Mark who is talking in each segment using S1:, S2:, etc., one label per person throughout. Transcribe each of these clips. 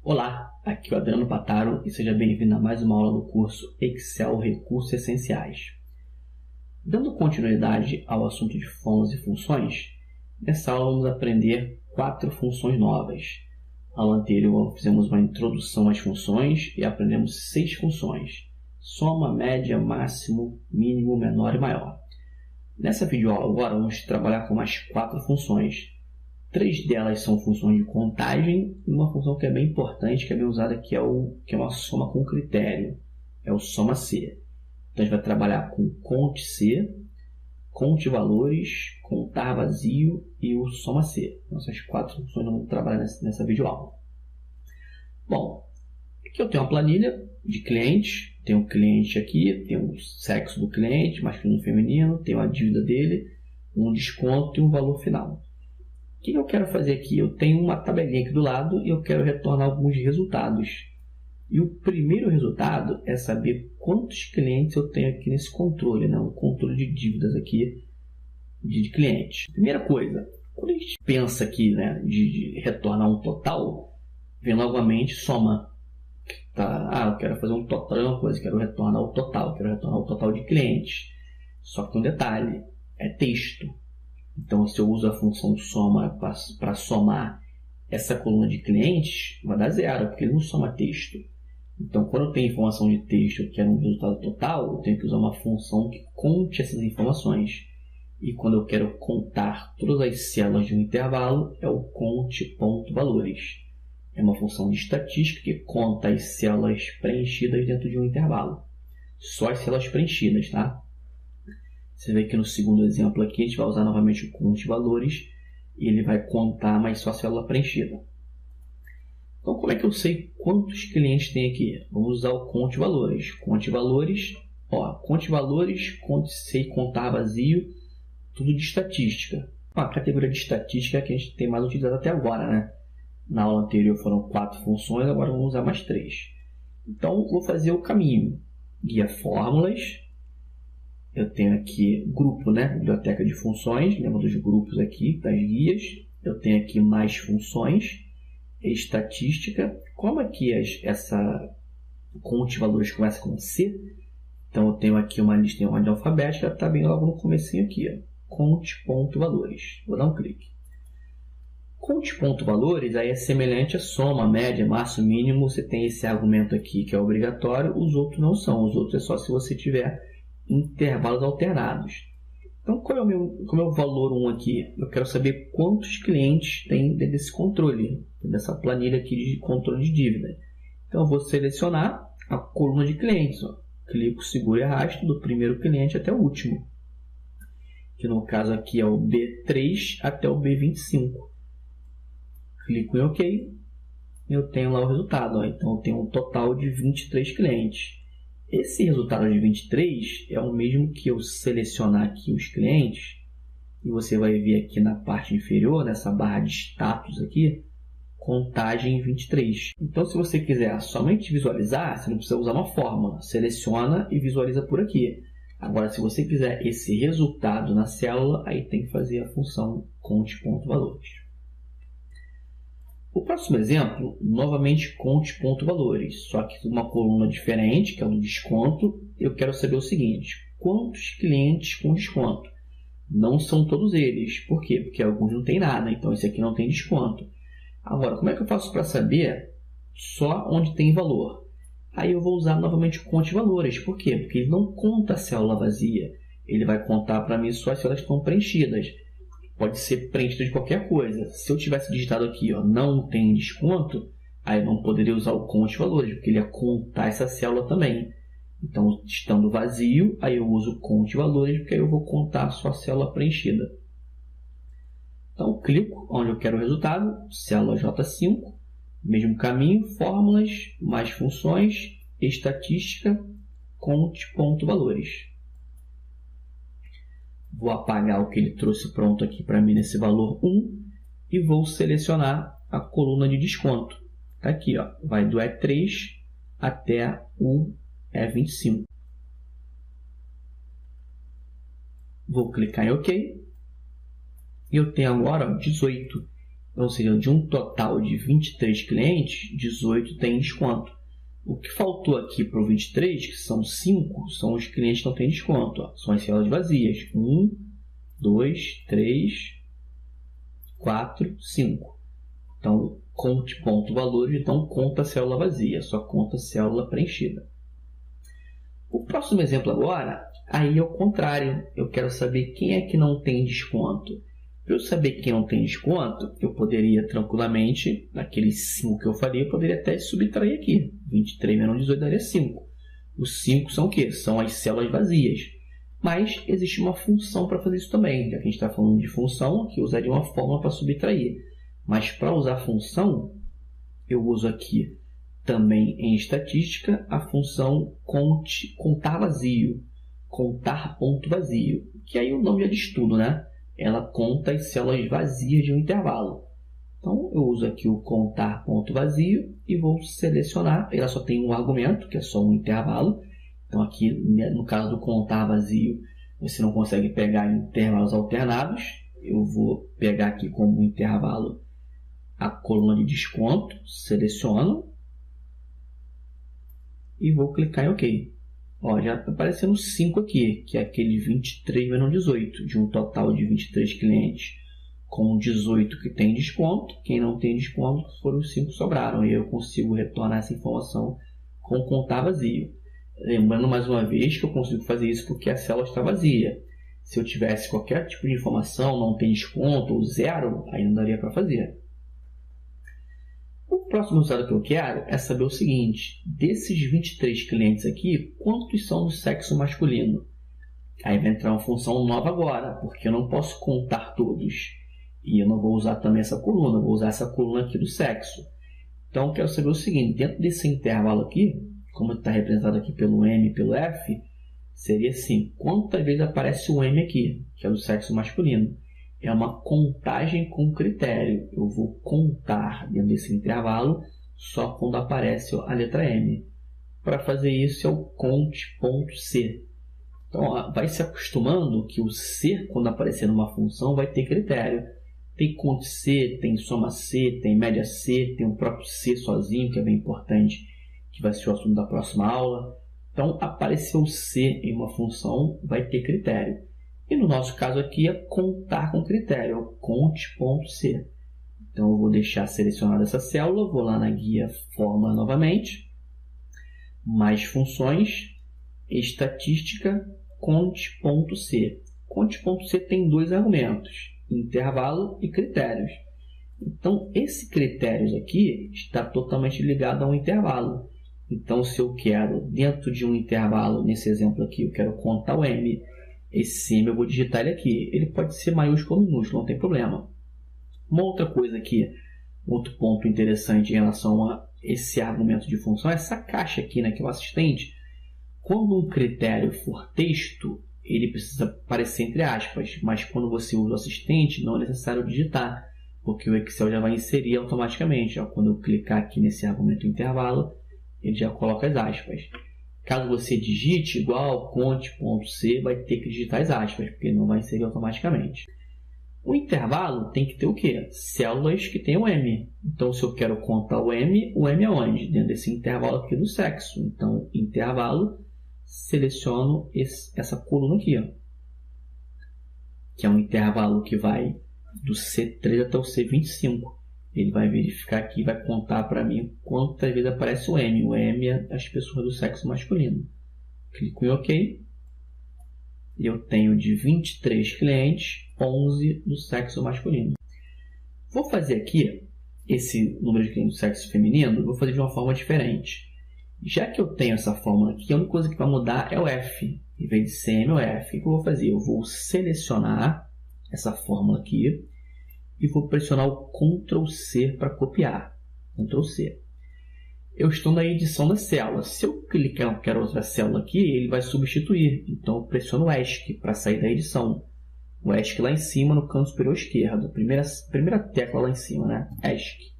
S1: Olá, aqui é o Adriano Pataro e seja bem-vindo a mais uma aula do curso Excel Recursos Essenciais. Dando continuidade ao assunto de fórmulas e funções, nessa aula vamos aprender 4 funções novas. Na aula anterior fizemos uma introdução às funções e aprendemos 6 funções: soma, média, máximo, mínimo, menor e maior. Nessa videoaula agora vamos trabalhar com mais 4 funções. 3 delas são funções de contagem e uma função que é bem importante, que é bem usada, que é uma soma com critério, é o soma-C. Então a gente vai trabalhar com conte-C, conte-valores, contar vazio e o soma-C. Então, essas 4 funções nós vamos trabalhar nessa videoaula. Bom, aqui eu tenho uma planilha de clientes, tem um cliente aqui, tem o sexo do cliente, masculino e feminino, tem a dívida dele, um desconto e um valor final. O que eu quero fazer aqui? Eu tenho uma tabelinha aqui do lado e eu quero retornar alguns resultados. E o primeiro resultado é saber quantos clientes eu tenho aqui nesse controle, né? Um controle de dívidas aqui de clientes. Primeira coisa, quando a gente pensa aqui, né, de retornar um total, vem novamente soma. Tá? Eu quero fazer um total, quero retornar o total, quero retornar o total de clientes. Só que tem um detalhe, é texto. Então, se eu uso a função soma para somar essa coluna de clientes, vai dar zero, porque ele não soma texto. Então, quando eu tenho informação de texto e quero um resultado total, eu tenho que usar uma função que conte essas informações. E quando eu quero contar todas as células de um intervalo, é o conte.valores. É uma função de estatística que conta as células preenchidas dentro de um intervalo. Só as células preenchidas, tá? Você vê que no segundo exemplo aqui, a gente vai usar novamente o conte-valores e ele vai contar, mas só a célula preenchida. Então, como é que eu sei quantos clientes tem aqui? Vamos usar o conte-valores. Conte-valores, conte-C e contar vazio, tudo de estatística. A categoria de estatística é a que a gente tem mais utilizado até agora, né? Na aula anterior foram 4 funções, agora vamos usar mais 3. Então, vou fazer o caminho. Guia fórmulas. Eu tenho aqui grupo, né? Biblioteca de funções, lembra dos grupos aqui, das guias. Eu tenho aqui mais funções, estatística. Como aqui essa conte-valores começa com C, então eu tenho aqui uma lista em ordem alfabética, está bem logo no comecinho aqui, ó, conte.valores. Vou dar um clique. Conte.valores aí é semelhante a soma, média, máximo, mínimo. Você tem esse argumento aqui que é obrigatório, os outros não são. Os outros é só se você tiver intervalos alternados. Então, qual é o meu valor 1 aqui? Eu quero saber quantos clientes tem desse controle, dessa planilha aqui de controle de dívida. Então, eu vou selecionar a coluna de clientes. Ó. Clico, seguro e arrasto do primeiro cliente até o último. Que no caso aqui é o B3 até o B25. Clico em OK. Eu tenho lá o resultado. Ó. Então, eu tenho um total de 23 clientes. Esse resultado de 23 é o mesmo que eu selecionar aqui os clientes e você vai ver aqui na parte inferior, nessa barra de status aqui, contagem 23. Então, se você quiser somente visualizar, você não precisa usar uma fórmula. Seleciona e visualiza por aqui. Agora, se você quiser esse resultado na célula, aí tem que fazer a função conte.valores. O próximo exemplo, novamente conte.valores, só que uma coluna diferente, que é o do desconto. Eu quero saber o seguinte: quantos clientes com desconto? Não são todos eles. Por quê? Porque alguns não tem nada, então esse aqui não tem desconto. Agora, como é que eu faço para saber só onde tem valor? Aí eu vou usar novamente o conte-valores. Por quê? Porque ele não conta a célula vazia. Ele vai contar para mim só as células que estão preenchidas. Pode ser preenchida de qualquer coisa. Se eu tivesse digitado aqui, ó, não tem desconto, aí eu não poderia usar o conte-valores, porque ele ia contar essa célula também. Então, estando vazio, aí eu uso o conte-valores, porque aí eu vou contar só a célula preenchida. Então, clico onde eu quero o resultado, célula J5, mesmo caminho, fórmulas, mais funções, estatística, conte.valores. Vou apagar o que ele trouxe pronto aqui para mim nesse valor 1 e vou selecionar a coluna de desconto. Está aqui, ó, vai do E3 até o E25. Vou clicar em OK. E eu tenho agora 18. ou seja, de um total de 23 clientes, 18 têm desconto. O que faltou aqui para o 23, que são 5, são os clientes que não têm desconto. Ó. São as células vazias. 1, 2, 3, 4, 5. Então, conte ponto valores, então conta a célula vazia, só conta a célula preenchida. O próximo exemplo agora, aí é o contrário. Eu quero saber quem é que não tem desconto. Para eu saber quem não tem desconto, eu poderia tranquilamente, naqueles 5 que eu falei, eu poderia até subtrair aqui. 23 menos 18 daria 5. Os 5 são o quê? São as células vazias. Mas existe uma função para fazer isso também. Já que a gente está falando de função, que eu usaria uma fórmula para subtrair. Mas para usar a função, eu uso aqui também em estatística a função contar vazio. Contar ponto vazio. Que aí o nome já diz tudo, né? Ela conta as células vazias de um intervalo. Então, eu uso aqui o contar ponto vazio e vou selecionar. Ela só tem um argumento, que é só um intervalo. Então, aqui, no caso do contar vazio, você não consegue pegar intervalos alternados. Eu vou pegar aqui como intervalo a coluna de desconto, seleciono e vou clicar em OK. Ó, já está aparecendo 5 aqui, que é aquele 23 menos 18, de um total de 23 clientes, com 18 que tem desconto. Quem não tem desconto foram os 5 que sobraram, e eu consigo retornar essa informação com contar vazio. Lembrando mais uma vez que eu consigo fazer isso porque a célula está vazia. Se eu tivesse qualquer tipo de informação, não tem desconto ou zero, aí não daria para fazer. O próximo resultado que eu quero é saber o seguinte: desses 23 clientes aqui, quantos são do sexo masculino? Aí vai entrar uma função nova agora, porque eu não posso contar todos. E eu não vou usar também essa coluna, eu vou usar essa coluna aqui do sexo. Então eu quero saber o seguinte: dentro desse intervalo aqui, como está representado aqui pelo M e pelo F, seria assim: quantas vezes aparece o M aqui, que é do sexo masculino? É uma contagem com critério. Eu vou contar dentro desse intervalo só quando aparece a letra M. Para fazer isso é o conte.c. Então, vai se acostumando que o C, quando aparecer numa função, vai ter critério. Tem conte C, tem soma C, tem média C, tem o próprio C sozinho, que é bem importante, que vai ser o assunto da próxima aula. Então, apareceu C em uma função, vai ter critério. E no nosso caso aqui é contar com critério, é o conte.c. Então eu vou deixar selecionada essa célula, vou lá na guia fórmula novamente, mais funções, estatística, conte.c. Conte.c tem 2 argumentos, intervalo e critérios. Então esse critérios aqui está totalmente ligado a um intervalo. Então se eu quero, dentro de um intervalo, nesse exemplo aqui, eu quero contar o M, esse M eu vou digitar ele aqui. Ele pode ser maiúsculo ou minúsculo, não tem problema. Uma outra coisa aqui, outro ponto interessante em relação a esse argumento de função, é essa caixa aqui, né, que é o assistente. Quando um critério for texto, ele precisa aparecer entre aspas, mas quando você usa o assistente, não é necessário digitar, porque o Excel já vai inserir automaticamente. Ó, quando eu clicar aqui nesse argumento intervalo, ele já coloca as aspas. Caso você digite igual conte.c, vai ter que digitar as aspas, porque não vai inserir automaticamente. O intervalo tem que ter o quê? Células que tenham M. Então, se eu quero contar o M é onde? Dentro desse intervalo aqui do sexo. Então, intervalo, seleciono essa coluna aqui, ó, que é um intervalo que vai do C3 até o C25. Ele vai verificar aqui e vai contar para mim quantas vezes aparece o M. O M é das pessoas do sexo masculino. Clico em OK. E eu tenho de 23 clientes, 11 do sexo masculino. Vou fazer aqui esse número de clientes do sexo feminino, vou fazer de uma forma diferente. Já que eu tenho essa fórmula aqui, a única coisa que vai mudar é o F. Em vez de ser M, o F. O que eu vou fazer? Eu vou selecionar essa fórmula aqui e vou pressionar o Ctrl C para copiar. Ctrl C. Eu estou na edição da célula. Se eu clicar em qualquer outra célula aqui, ele vai substituir. Então, eu pressiono o ESC para sair da edição. O ESC lá em cima, no canto superior esquerdo. Primeira tecla lá em cima, né? ESC.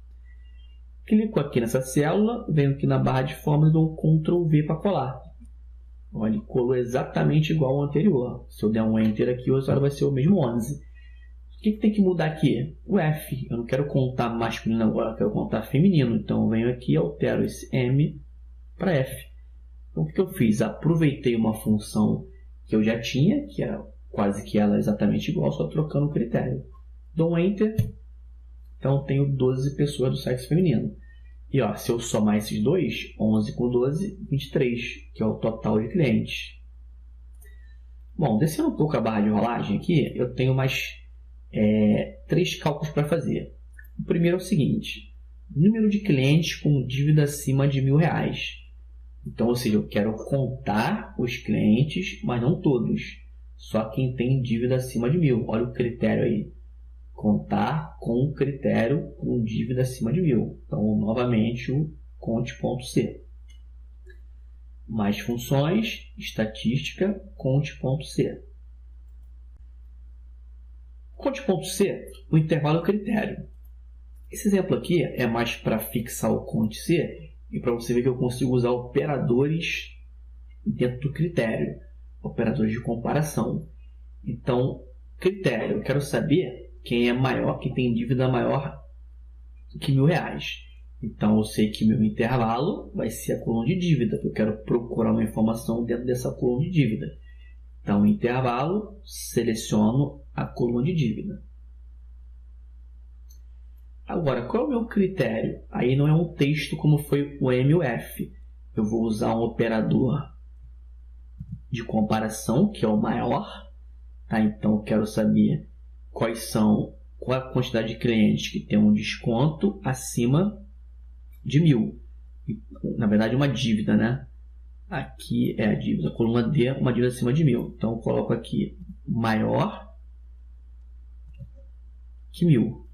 S1: Clico aqui nessa célula, venho aqui na barra de fórmula e dou um Ctrl V para colar. Olha, ele colou exatamente igual ao anterior. Se eu der um Enter aqui, o resultado vai ser o mesmo 11. O que tem que mudar aqui? O F. Eu não quero contar masculino agora, eu quero contar feminino. Então eu venho aqui e altero esse M para F. Então o que eu fiz? Aproveitei uma função que eu já tinha, que era quase que ela exatamente igual, só trocando o critério. Dou um Enter. Então eu tenho 12 pessoas do sexo feminino. E ó, se eu somar esses dois, 11 com 12, 23, que é o total de clientes. Bom, descendo um pouco a barra de rolagem aqui, eu tenho mais 3 cálculos para fazer. O primeiro é o seguinte: número de clientes com dívida acima de R$1.000. Então, ou seja, eu quero contar os clientes, mas não todos. Só quem tem dívida acima de 1.000. Olha o critério aí. Contar com critério com dívida acima de 1.000. Então, novamente, o conte.c. Mais funções, estatística, conte.c. Conte.c, o intervalo é o critério. Esse exemplo aqui é mais para fixar o conte.c e para você ver que eu consigo usar operadores dentro do critério, operadores de comparação. Então, critério, eu quero saber quem é maior, quem tem dívida maior que R$1.000. Então, eu sei que meu intervalo vai ser a coluna de dívida, porque eu quero procurar uma informação dentro dessa coluna de dívida. Então, intervalo, seleciono a coluna de dívida. Agora, qual é o meu critério? Aí não é um texto como foi o M e o F. Eu vou usar um operador de comparação, que é o maior. Tá? Então, eu quero saber qual é a quantidade de clientes que tem um desconto acima de 1.000. Na verdade, uma dívida, né? Aqui é a dívida. A coluna D é uma dívida acima de 1.000. Então, eu coloco aqui maior que 1.000.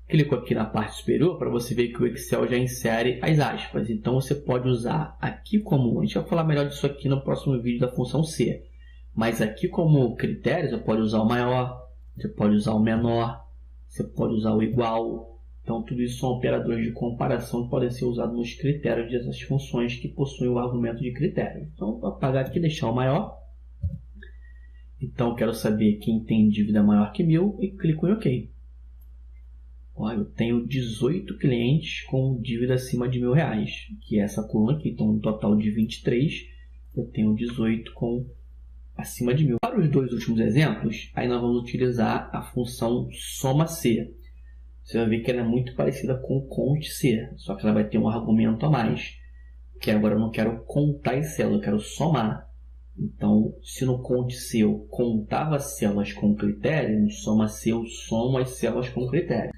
S1: Clico aqui na parte superior para você ver que o Excel já insere as aspas. Então, você pode usar aqui como... A gente vai falar melhor disso aqui no próximo vídeo da função C. Mas aqui como critério, você pode usar o maior, você pode usar o menor, você pode usar o igual. Então, tudo isso são operadores de comparação que podem ser usados nos critérios dessas funções que possuem o argumento de critério. Então, vou apagar aqui e deixar o maior. Então, eu quero saber quem tem dívida maior que 1.000 e clico em OK. Olha, eu tenho 18 clientes com dívida acima de R$1.000, que é essa coluna aqui. Então, um total de 23, eu tenho 18 com acima de 1.000. Para os dois últimos exemplos, aí nós vamos utilizar a função soma-C. Você vai ver que ela é muito parecida com o conte-C, só que ela vai ter um argumento a mais, que agora eu não quero contar as células, eu quero somar. Então, se no conte-C eu contava as células com critério, no soma-C eu somo as células com critério.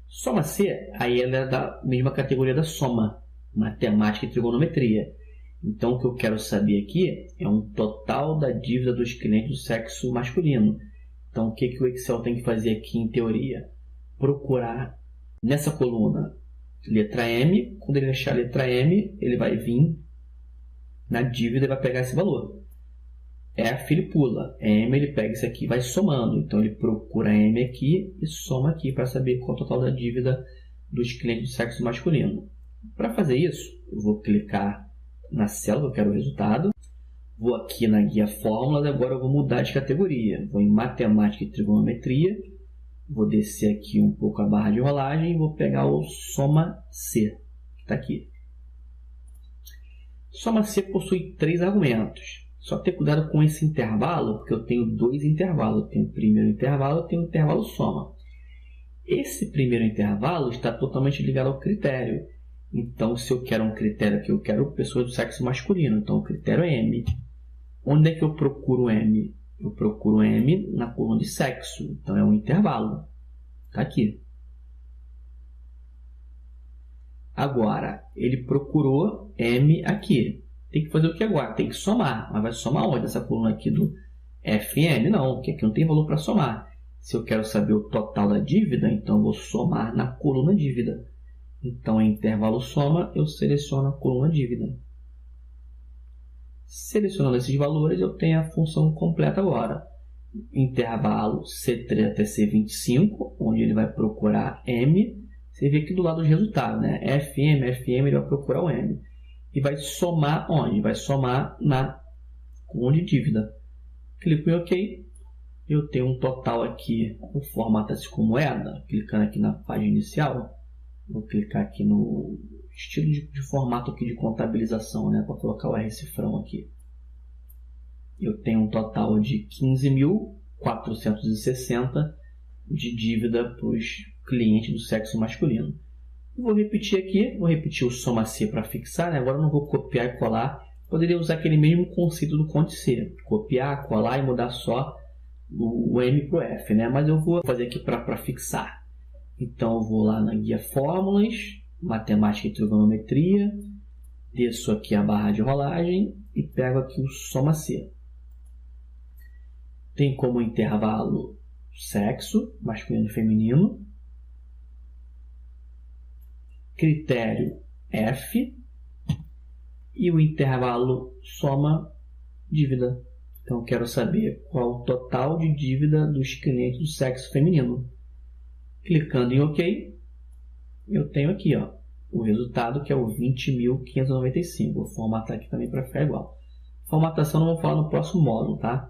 S1: Soma-C, aí ela é da mesma categoria da soma, matemática e trigonometria. Então, o que eu quero saber aqui é um total da dívida dos clientes do sexo masculino. Então, o que o Excel tem que fazer aqui em teoria? Procurar nessa coluna letra M. Quando ele achar a letra M, ele vai vir na dívida e vai pegar esse valor. F ele pula, M ele pega isso aqui e vai somando. Então, ele procura M aqui e soma aqui para saber qual é o total da dívida dos clientes do sexo masculino. Para fazer isso, eu vou clicar na célula que eu quero o resultado. Vou aqui na guia fórmulas, agora eu vou mudar de categoria. Vou em matemática e trigonometria. Vou descer aqui um pouco a barra de rolagem e vou pegar o soma-C, que está aqui. Soma-C possui 3 argumentos. Só ter cuidado com esse intervalo, porque eu tenho 2 intervalos. Eu tenho o primeiro intervalo e tenho o intervalo soma. Esse primeiro intervalo está totalmente ligado ao critério. Então, se eu quero um critério aqui, eu quero pessoas do sexo masculino. Então, o critério é M. Onde é que eu procuro M? Eu procuro M na coluna de sexo. Então, é um intervalo. Está aqui. Agora, ele procurou M aqui. Tem que fazer o que agora? Tem que somar. Mas vai somar onde? Essa coluna aqui do FM? Não, porque aqui não tem valor para somar. Se eu quero saber o total da dívida, então eu vou somar na coluna dívida. Então, em intervalo soma, eu seleciono a coluna dívida. Selecionando esses valores, eu tenho a função completa agora. Intervalo C3 até C25, onde ele vai procurar M. Você vê aqui do lado dos resultados, né? FM, ele vai procurar o M. E vai somar onde? Vai somar na coluna de dívida. Clico em OK. Eu tenho um total aqui, o formata-se como moeda, clicando aqui na página inicial. Vou clicar aqui no estilo de formato aqui de contabilização, né, para colocar o R-cifrão aqui. Eu tenho um total de 15.460 de dívida para os clientes do sexo masculino. Vou repetir aqui, vou repetir o soma C para fixar, né? Agora eu não vou copiar e colar. Poderia usar aquele mesmo conceito do Ctrl C, copiar, colar e mudar só o M para o F, né? Mas eu vou fazer aqui para fixar. Então eu vou lá na guia fórmulas, matemática e trigonometria, desço aqui a barra de rolagem e pego aqui o soma C. Tem como intervalo sexo, masculino e feminino, critério F e o intervalo soma dívida. Então eu quero saber qual o total de dívida dos clientes do sexo feminino. Clicando em OK, eu tenho aqui o resultado, que é o 20.595. Vou formatar aqui também para ficar igual. Formatação não vou falar no próximo módulo, tá?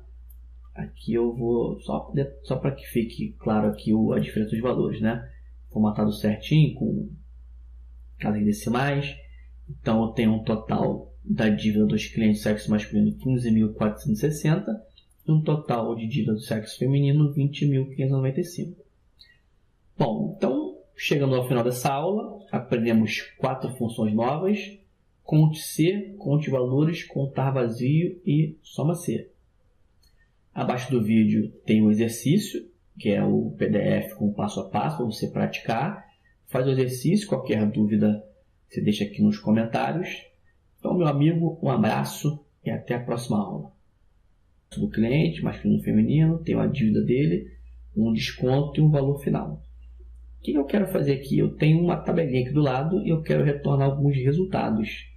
S1: Aqui eu vou, só para que fique claro aqui a diferença dos valores, né? Formatado certinho, com casas decimais. Então eu tenho um total da dívida dos clientes do sexo masculino 15.460 e um total de dívida do sexo feminino 20.595. Bom, então chegando ao final dessa aula, aprendemos 4 funções novas: conte C, conte valores, contar vazio e soma C. Abaixo do vídeo tem o exercício, que é o PDF com passo a passo para você praticar. Faz o exercício, qualquer dúvida você deixa aqui nos comentários. Então, meu amigo, um abraço e até a próxima aula. Do cliente, masculino e feminino, tem a dívida dele, um desconto e um valor final. O que eu quero fazer aqui? Eu tenho uma tabelinha aqui do lado e eu quero retornar alguns resultados.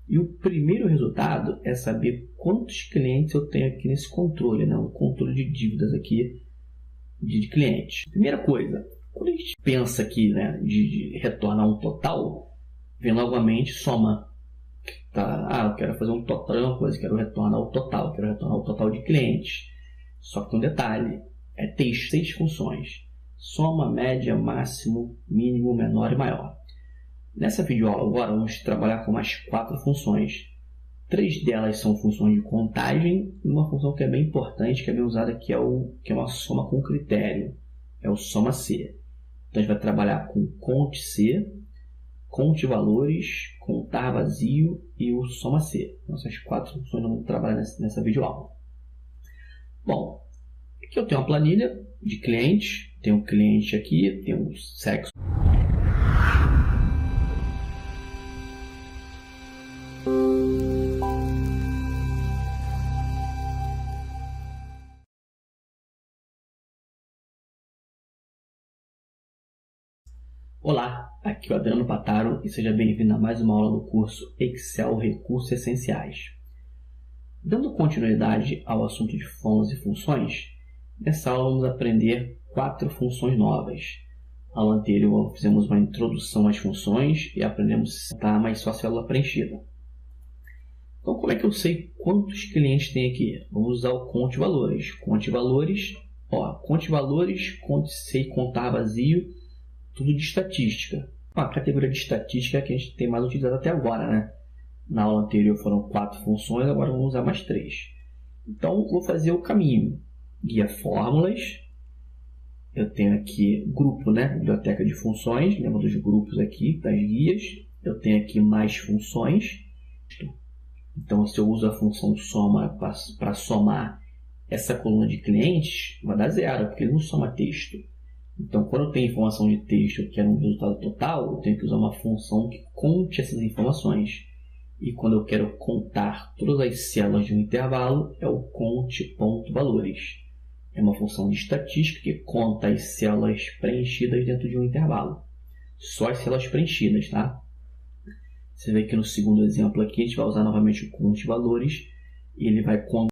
S1: E o primeiro resultado é saber quantos clientes eu tenho aqui nesse controle, né? Um controle de dívidas aqui de clientes. Primeira coisa, quando a gente pensa aqui, né, de retornar um total, vem novamente soma. Tá? Eu quero fazer um total de uma coisa, quero retornar o total, quero retornar o total de clientes. Só que tem um detalhe, é texto, 6 funções. Soma, média, máximo, mínimo, menor e maior. Nessa videoaula agora vamos trabalhar com mais 4 funções. 3 delas são funções de contagem e uma função que é bem importante, que é bem usada, que é uma soma com critério. É o soma C. Então a gente vai trabalhar com conte C, conte valores, contar vazio e o soma C. Então, essas 4 funções nós vamos trabalhar nessa videoaula. Bom, aqui eu tenho uma planilha de clientes. Tem um cliente aqui, tem um sexo. Olá, aqui é o Adriano Pataro e seja bem-vindo a mais uma aula do curso Excel Recursos Essenciais. Dando continuidade ao assunto de fórmulas e funções, nessa aula vamos aprender 4 funções novas. Na aula anterior fizemos uma introdução às funções e aprendemos a montar mais só a célula preenchida. Então, como é que eu sei quantos clientes tem aqui? Vamos usar o conte valores. Conte valores, conte C e contar vazio, tudo de estatística. A categoria de estatística é a que a gente tem mais utilizado até agora, né? Na aula anterior foram 4 funções, agora vamos usar mais 3. Então, vou fazer o caminho. Guia fórmulas. Eu tenho aqui grupo, né? Biblioteca de funções. Lembra dos grupos aqui, das guias. Eu tenho aqui mais funções. Então, se eu uso a função soma para somar essa coluna de clientes, vai dar 0, porque ele não soma texto. Então, quando eu tenho informação de texto, eu quero um resultado total, eu tenho que usar uma função que conte essas informações. E quando eu quero contar todas as células de um intervalo, é o conte.valores. É uma função de estatística que conta as células preenchidas dentro de um intervalo. Só as células preenchidas, tá? Você vê que no segundo exemplo aqui, a gente vai usar novamente o conte valores e ele vai contar